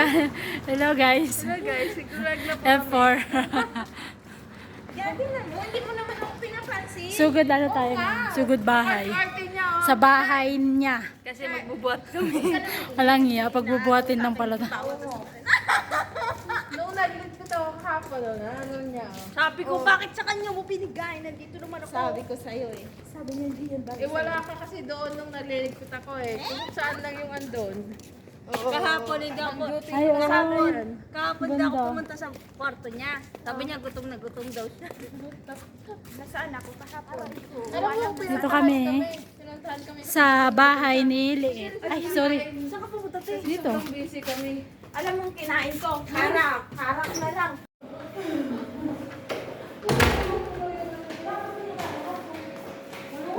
Ayan. Hello guys. Hello guys, nagdulag na po. F4. Yan din mo, hindi mo naman ako pinapansin. Sugod ano tayo? Sugod bahay. Arte niya oh. Sa bahay niya. Kasi magbubuhat kami. Alang iya, pagbubuhatin lang pala. Noong narinig ko ito kahapon, ano niya? Sabi ko, bakit sa kanya mo binigay? Nandito naman ako. Sabi ko sa'yo eh. Sabi niya, hindi yan bagay. wala ka kasi doon nung naliligpit ako eh. Kung saan lang yung andon. Kahapon hindi ako. Ay, oo. Kahapon hindi ako Ganda. pumunta sa kwarto niya. Sabi niya gutom na gutom daw siya. Nasaan ako kahapon? Dito kami. Pinuntahan kami. Sa bahay ni Liit. Ay, sorry. Saan ka pumunta te? Dito. Busy kami. Alam mong kinain ko, harap. Harap na lang.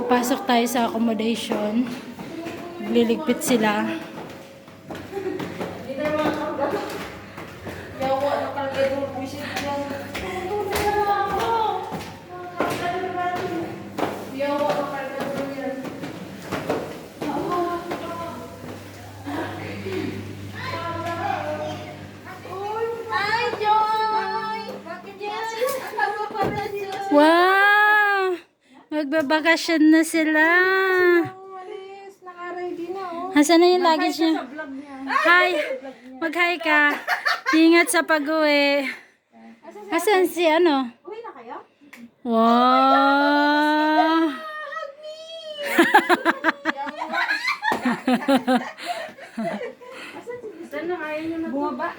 Papasok tayo sa accommodation. Liligpit sila. Yawa na kalagay mo buwisit yan. Yawa na kalagay mo yan. Hi, Joy! Bakit yan? Ako para Joy. Wow! Magbabakasyon na sila. Umalis. Naka-ready na, oh. Asan na yung luggage niya? Vlog niya. Hi! Mag-hi ka. Ingat sa pag-uwi. Asan si ano? Uwi na kayo? Wow! Saan na kaya niyo na bumaba?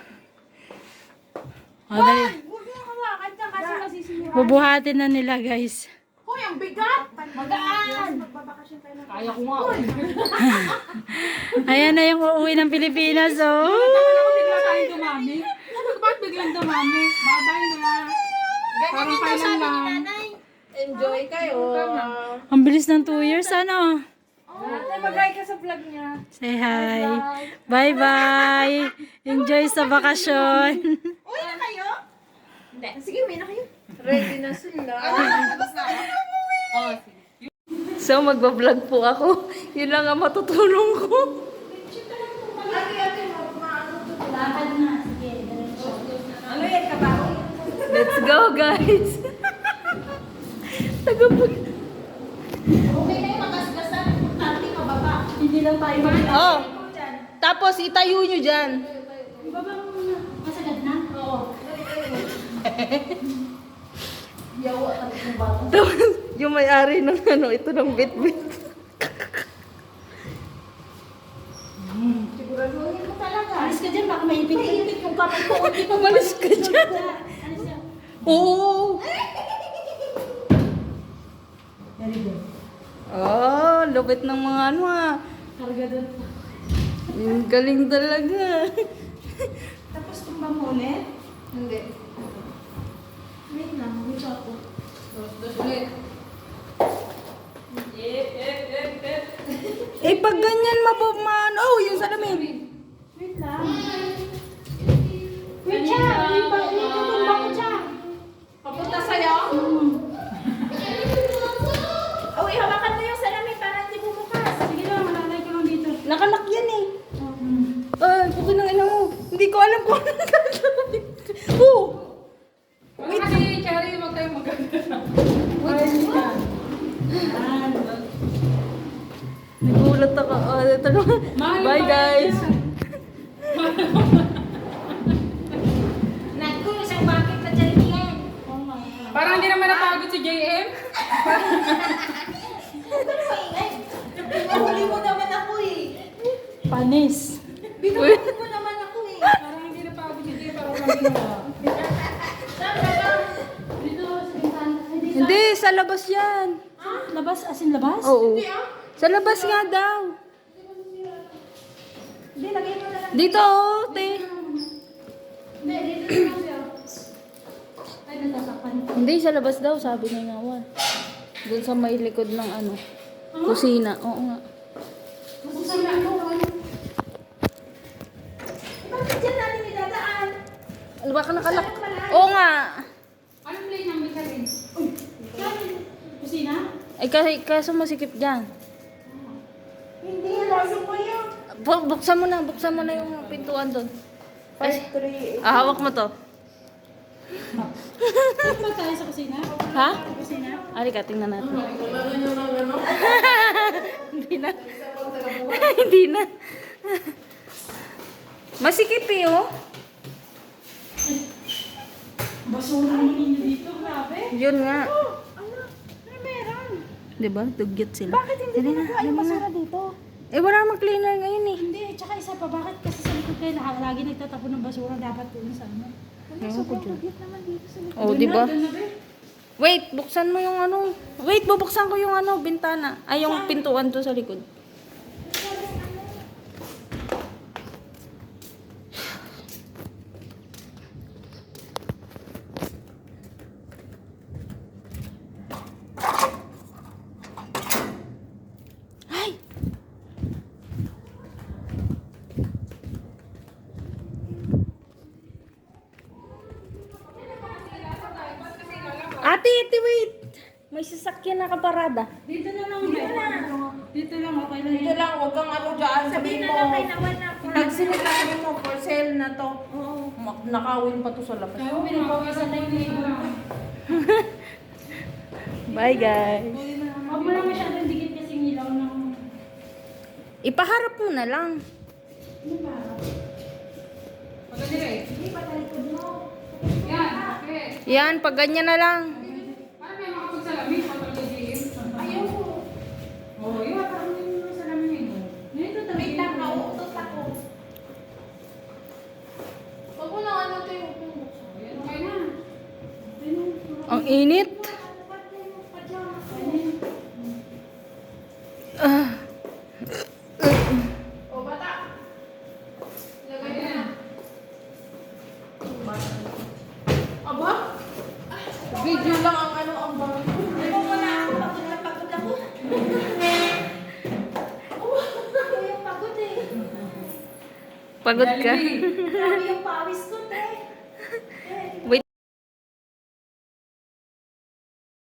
O, dali. Huwag niyo hawakan dyan kasi masisira. Bubuhatin na nila, guys. Hoy, ang bigat! Magaan! Magbabakasyon tayo na. Kaya ko nga. Ayan na yung uuwi ng Pilipinas, oh. Bigla tayo dumami. Ba't biglang dumami? Babay na. Parang kailan lang. Enjoy kayo. Ang bilis ng 2 years, ano? Ate, mag-hi ka sa vlog niya. Say hi. Bye-bye. Enjoy sa bakasyon. Uwi na kayo? Hindi. Sige, uwi na kayo. Ready na sila. So, magbablog po ako. Yun lang ang matutulong ko. Lakad na. Sige, diretso. Ano yan, kabaho? Let's go, guys. Tagapag. Okay na yung magasgasan. Importante mababa. Hindi lang tayo mag- Oh. Tapos, itayo nyo dyan. Ibaba mo muna. Masagad na? Oo. Yung may-ari ng ano, ito ng bit-bit. Siguraduhin mo talaga. Alis ka dyan, baka maipit yung kapit ko. Umalis ka dyan. Alis ka. Oo. Very good. Oh, lupit ng mga ano ah. Karga doon. Galing talaga. Tapos tumba mo ulit? Hindi. Wait lang, wait ako. Eh, pag ganyan mabumano. Oh, yung salamin. Wait lang. Wait siya! Tumba ko siya! Papunta sa'yo? Oh, ihawakan mo yung salamin para hindi bumukas. Sige lang, malalay ko lang dito. Nakanak yan eh. Ay, puto ng ina mo. Hindi ko alam kung ano gagawin. Oh! Wait, kasi Cherry, huwag tayong maganda. Nagulat ako. Oh, ito na. Bye, guys. Naku, isang bakit na dyan yan. Parang hindi naman napagod si JM. Pinahuli mo naman ako eh. Panis. Pinahuli mo naman ako eh. Parang hindi napagod si JM, parang walang ginawa. Dito, sa bintana. Ay, dito. Hindi, sa labas yan. Labas? As in labas? Oo. Sa labas nga daw. Hindi, lagay mo na lang. Dito, oh, te. Hindi, dito na lang siya. Ay, natatakpan. Hindi, sa labas daw, sabi ni Ngawan. Doon sa may likod ng ano, kusina. Oo nga. Buksan na ako. Bakit dyan natin idadaan? Ano ba ka nakalak? Oo nga. Anong play ng Michelin? Kusina? Ay, kaso masikip dyan. Hindi, laso pa yan. Buksan mo na yung pintuan doon. 538. Hawak mo to. Punta tayo sa kusina. Ha? Kusina. Halika, tingnan natin. Hindi na. Hindi na. Masikip eh, oh. Basura naman ninyo dito. Grabe. Yun nga. Meron. Diba? Dugyot sila. Bakit hindi nagawa yung basura dito? Eh, wala namang cleaner ngayon eh. Hindi, tsaka isa pa, bakit kasi sa likod kayo lagi nagtatapon ng basura, dapat doon sa ano? Ewan ko dyan. naman dito sa likod. Oh, diba? Doon na, be. Wait, buksan mo yung ano. Wait, bubuksan ko yung ano, bintana. Ay, yung pintuan to sa likod. Ay! Ate, wait! May sasakyan na kaparada. Dito na lang, be. Dito lang, okay lang Dito yan. lang, huwag kang ano dyan. Sabihin mo, pag sinasabi mo, for sale na to. Nakawin pa to sa labas. Kaya mo, pinapawisan na yung ligo. Bye, guys. Huwag mo lang masyadong dikit kasi ilaw ng... Ipaharap mo na lang. Ano ba? Yan, okay. Yan, pag ganyan na lang. Para may makapagsalamin, pag-alagin. Ayoko. Oh, yun, parang yung mga salamin yun. Ganito talaga. Wait lang, nauutot ako. Huwag mo lang ano ito yung Ayan, okay na. Ang init. Ah. O, bata. Lagay mo na. Aba? Video lang ang ano, ang bago. Ayaw mo na ako, pagod na pagod ako. Ako yung pagod eh. Pagod ka. Grabe yung pawis ko.